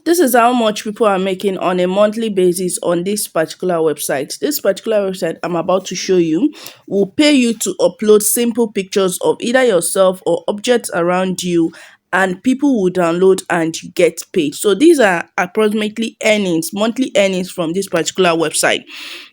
This is how much people are making on a monthly basis on this particular website. This particular website I'm about to show you will pay you to upload simple pictures of either yourself or objects around you, and people will download and you get paid. So these are approximately earnings, monthly earnings from this particular website.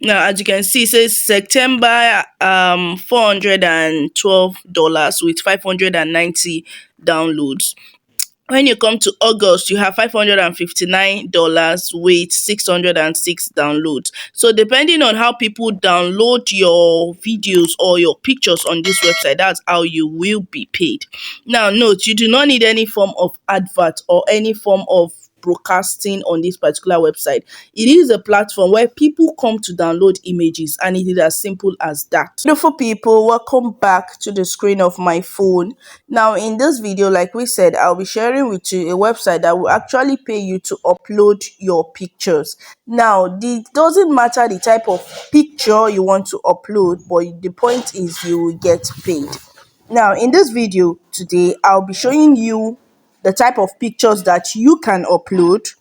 Now, as you can see, it says September $412 with 590 downloads. When you come to August, you have $559 with 606 downloads. So depending on how people download your videos or your pictures on this website, that's how you will be paid. Now note, you do not need any form of advert or any form of broadcasting on this particular website. It is a platform where people come to download images, and it is as simple as that. Beautiful people, welcome back to the screen of my phone. Now in this video, like we said, I'll be sharing with you a website that will actually pay you to upload your pictures. Now it doesn't matter the type of picture you want to upload, but the point is you will get paid. Now in this video today, I'll be showing you the type of pictures that you can upload.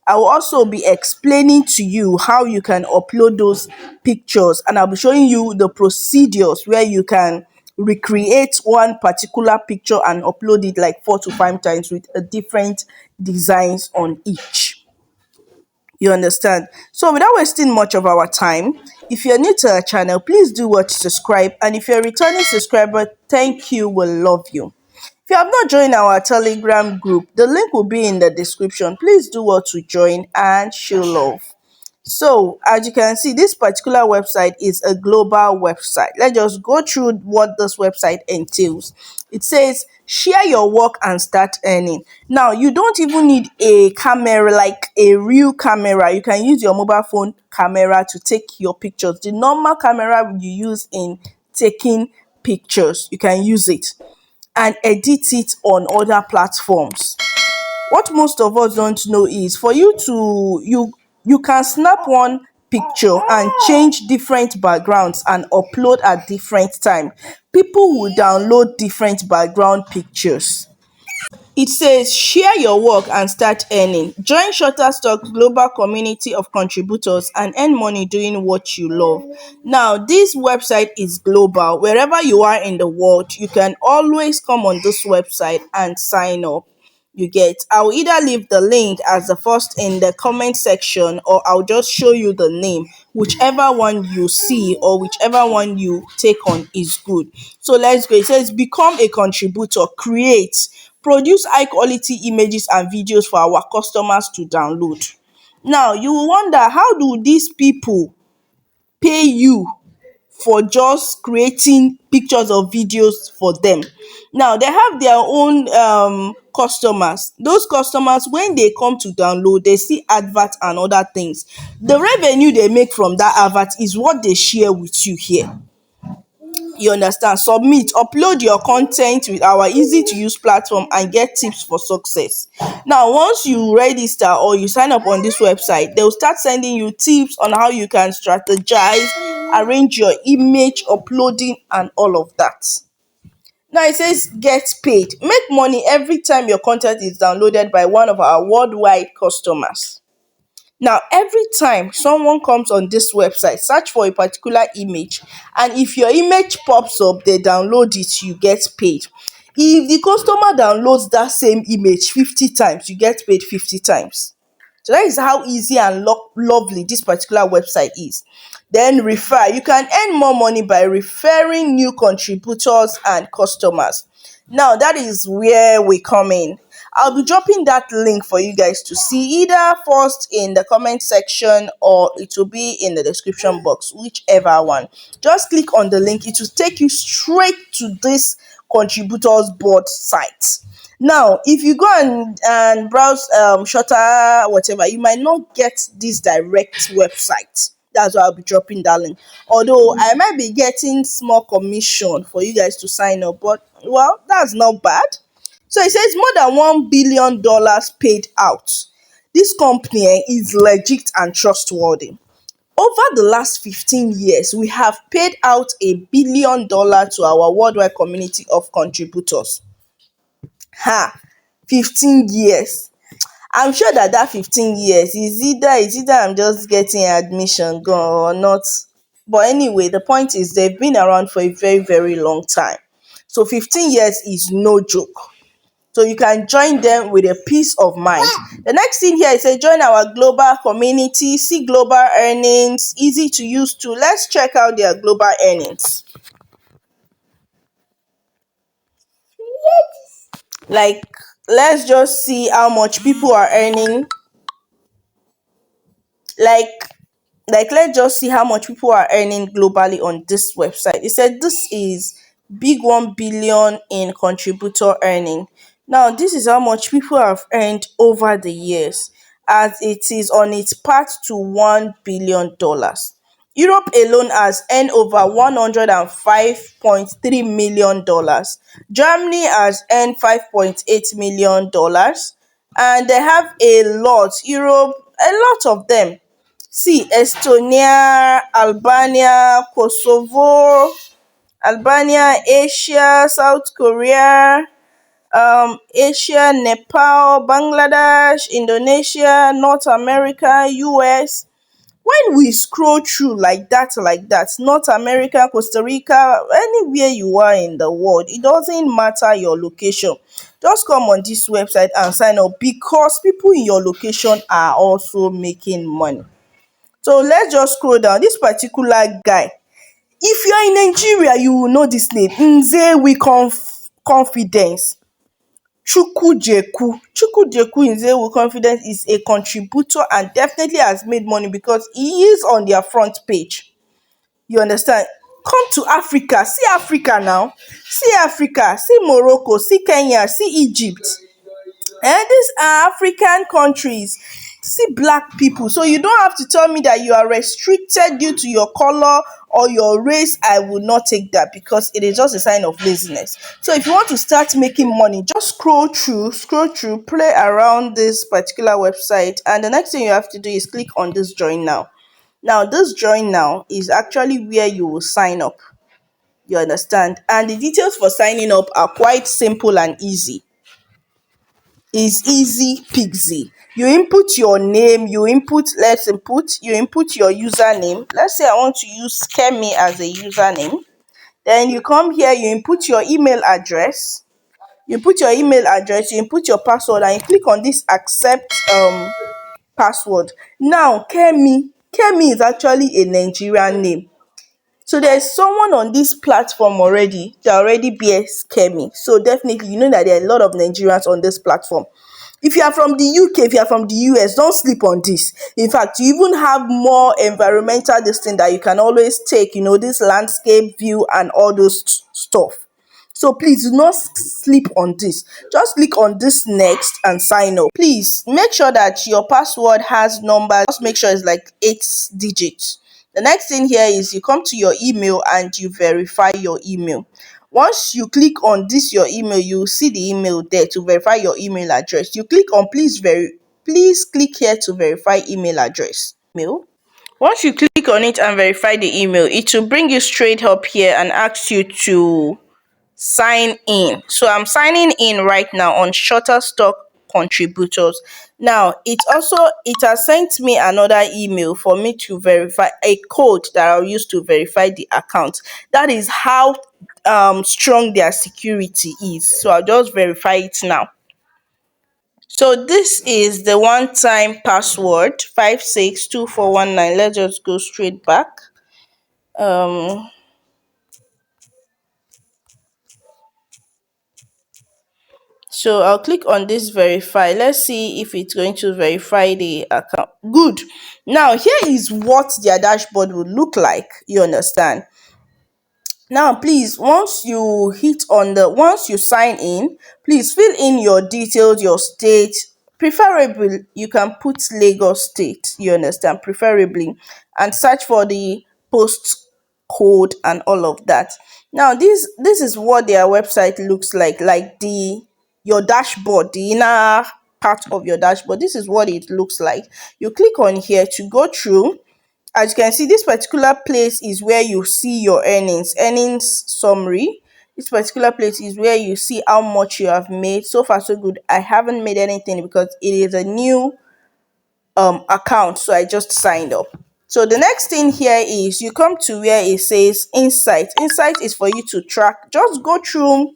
I will also be explaining to you how you can upload those pictures, and I'll be showing you the procedures where you can recreate one particular picture and upload it like 4 to 5 times with a different designs on each. You understand? So without wasting much of our time, if you're new to our channel, please do watch, subscribe, and if you're a returning subscriber, thank you, we'll love you. If you have not joined our Telegram group, the link will be in the description. Please do what to join and show love. So, as you can see, this particular website is a global website. Let's just go through what this website entails. It says, share your work and start earning. Now, you don't even need a camera, like a real camera. You can use your mobile phone camera to take your pictures. The normal camera you use in taking pictures, you can use it and edit it on other platforms. What most of us don't know is for you can snap one picture and change different backgrounds and upload at different time. People will download different background pictures. It says share your work and start earning. Join Shutterstock's global community of contributors and earn money doing what you love. Now, this website is global. Wherever you are in the world, you can always come on this website and sign up. You get, I'll either leave the link as the first in the comment section, or I'll just show you the name. Whichever one you see or whichever one you take on is good. So let's go. It says become a contributor, create, produce high quality images and videos for our customers to download. Now you will wonder, how do these people pay you for just creating pictures or videos for them? Now they have their own customers. Those customers, when they come to download, they see advert and other things. The revenue they make from that advert is what they share with you here. You understand? Submit, upload your content with our easy to use platform and get tips for success. Now, once you register or you sign up on this website, they'll start sending you tips on how you can strategize, arrange your image, uploading, and all of that. Now it says get paid. Make money every time your content is downloaded by one of our worldwide customers. Now, every time someone comes on this website, search for a particular image, and if your image pops up, they download it, you get paid. If the customer downloads that same image 50 times, you get paid 50 times. So that is how easy and lovely this particular website is. Then refer. You can earn more money by referring new contributors and customers. Now that is where we come in. I'll be dropping that link for you guys to see, either first in the comment section or it will be in the description box, whichever one. Just click on the link. It will take you straight to this contributors board site. Now, if you go and browse Shutter, whatever, you might not get this direct website. That's why I'll be dropping that link. Although I might be getting small commission for you guys to sign up, but well, that's not bad. So it says more than $1 billion paid out. This company is legit and trustworthy. Over the last 15 years, we have paid out $1 billion to our worldwide community of contributors. Ha! 15 years. I'm sure that that 15 years is either I'm just getting admission gone or not. But anyway, the point is they've been around for a very, very long time. So 15 years is no joke. So you can join them with a peace of mind. The next thing here is say join our global community, see global earnings, easy to use too. Let's check out their global earnings. Like, let's just see how much people are earning. Like, let's just see how much people are earning globally on this website. It said this is big 1 billion in contributor earning. Now this is how much people have earned over the years, as it is on its path to $1 billion. Europe alone has earned over $105.3 million. Germany has earned $5.8 million, and they have a lot. Europe, a lot of them. See, Estonia, Albania, Kosovo, Albania, Asia, South Korea, Asia, Nepal, Bangladesh, Indonesia, North America, US. When we scroll through like that, North America, Costa Rica, anywhere you are in the world, it doesn't matter your location. Just come on this website and sign up, because people in your location are also making money. So let's just scroll down. This particular guy, if you are in Nigeria, you will know this name. Nzewi Confidence. Chukwujeku Nzewi Confidence is a contributor and definitely has made money because he is on their front page. You understand? Come to Africa. See Africa now. See Africa. See Morocco. See Kenya. See Egypt. And these are African countries. See black people. So you don't have to tell me that you are restricted due to your color or your race. I will not take that, because it is just a sign of laziness. So if you want to start making money, just scroll through, play around this particular website, and the next thing you have to do is click on this join now. Now this join now is actually where you will sign up. You understand? And the details for signing up are quite simple and easy. Is easy peasy. You input your name, you input your username. Let's say I want to use Kemi as a username. Then you come here, you input your email address. You input your password, and you click on this accept password. Now Kemi is actually a Nigerian name. So there's someone on this platform already that already bears Kemi. So definitely you know that there are a lot of Nigerians on this platform. If you are from the UK, if you are from the US, don't sleep on this. In fact, you even have more environmental this thing that you can always take, this landscape view and all those stuff. So please do not sleep on this. Just click on this next and sign up. Please make sure that your password has numbers. Just make sure it's like 8 digits. The next thing here is you come to your email and you verify your email. Once you click on this your email, you will see the email there to verify your email address. You click on please click here to verify email address. Once you click on it and verify the email, it will bring you straight up here and ask you to sign in. So I'm signing in right now on Shutterstock contributors. Now it has sent me another email for me to verify a code that I'll use to verify the account. That is how strong their security is. So I'll just verify it now. So this is the one time password 562419. Let's just go straight back. um So I'll click on this verify. Let's see if it's going to verify the account. Good. Now here is what their dashboard would look like. You understand? Now please, once you sign in, please fill in your details, your state. Preferably you can put Lagos state, you understand, preferably, and search for the post code and all of that. Now this is what their website looks like the your dashboard, the inner part of your dashboard. This is what it looks like. You click on here to go through. As you can see, this particular place is where you see your earnings summary. This particular place is where you see how much you have made. So far so good. I haven't made anything because it is a new account, so I just signed up. So the next thing here is you come to where it says insight. Insight is for you to track. Just go through,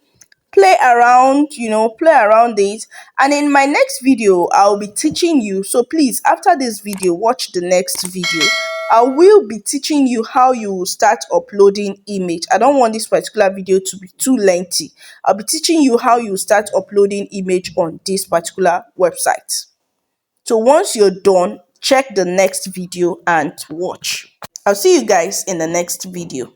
play around, play around it. And in my next video, I'll be teaching you. So please, after this video, watch the next video. I will be teaching you how you will start uploading image. I don't want this particular video to be too lengthy. I'll be teaching you how you start uploading image on this particular website. So once you're done, check the next video and watch. I'll see you guys in the next video.